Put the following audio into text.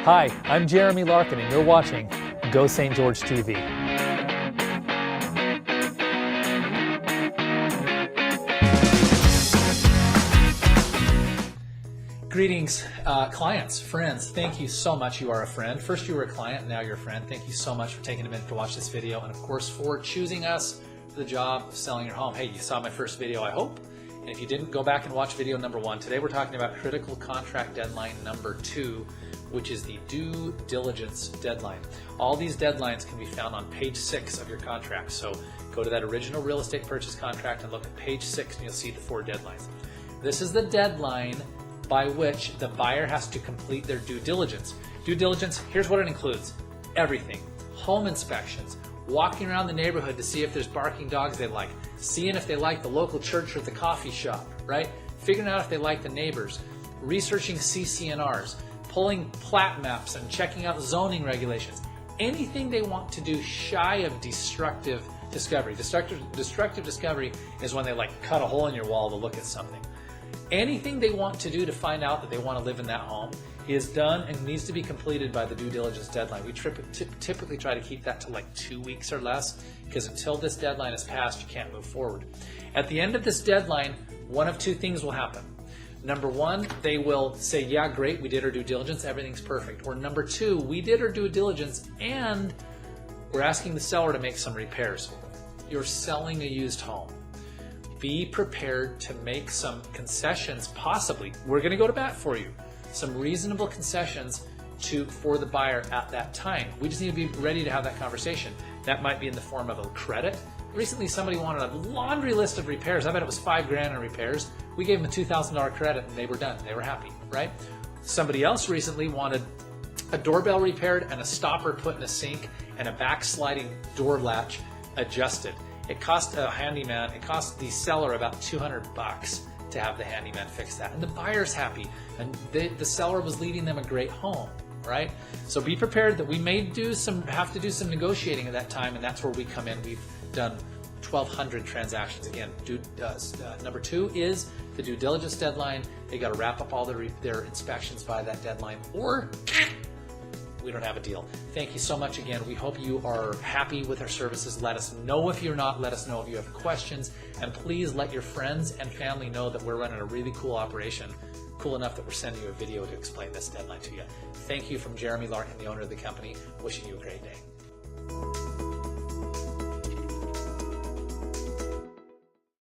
Hi, I'm Jeremy Larkin, and you're watching Go St. George TV. Greetings, clients, friends. Thank you so much. You are a friend. First you were a client, now you're a friend. Thank you so much for taking a minute to watch this video, and of course for choosing us for the job of selling your home. Hey, you saw my first video, I hope. And if you didn't, go back and watch video number 1. Today we're talking about critical contract deadline number 2, which is the due diligence deadline. All these deadlines can be found on page 6 of your contract. So go to that original real estate purchase contract and look at page 6 and you'll see the 4 deadlines. This is the deadline by which the buyer has to complete their due diligence. Due diligence, here's what it includes. Everything. Home inspections, walking around the neighborhood to see if there's barking dogs they like, seeing if they like the local church or the coffee shop, right? Figuring out if they like the neighbors, researching CCNRs, pulling plat maps and checking out zoning regulations. Anything they want to do shy of destructive discovery. Destructive discovery is when they like cut a hole in your wall to look at something. Anything they want to do to find out that they want to live in that home is done and needs to be completed by the due diligence deadline. We typically try to keep that to like 2 weeks or less, because until this deadline is passed, you can't move forward. At the end of this deadline, one of 2 things will happen. Number 1, they will say, yeah, great, we did our due diligence, everything's perfect. Or number 2, we did our due diligence and we're asking the seller to make some repairs. You're selling a used home. Be prepared to make some concessions, possibly. We're going to go to bat for you. Some reasonable concessions for the buyer at that time. We just need to be ready to have that conversation. That might be in the form of a credit. Recently, somebody wanted a laundry list of repairs. I bet it was $5,000 in repairs. We gave them a $2,000 credit and they were done. They were happy, right? Somebody else recently wanted a doorbell repaired and a stopper put in a sink and a backsliding door latch adjusted. It cost a handyman, it cost the seller about $200 to have the handyman fix that. And the buyer's happy, and the seller was leaving them a great home, right? So be prepared that we may have to do some negotiating at that time, and that's where we come in. We've done 1,200 transactions. Again, number 2 is the due diligence deadline. They got to wrap up all their inspections by that deadline, or we don't have a deal. Thank you so much again. We hope you are happy with our services. Let us know if you're not. Let us know if you have questions. And please let your friends and family know that we're running a really cool operation, cool enough that we're sending you a video to explain this deadline to you. Thank you from Jeremy Larkin, the owner of the company. Wishing you a great day.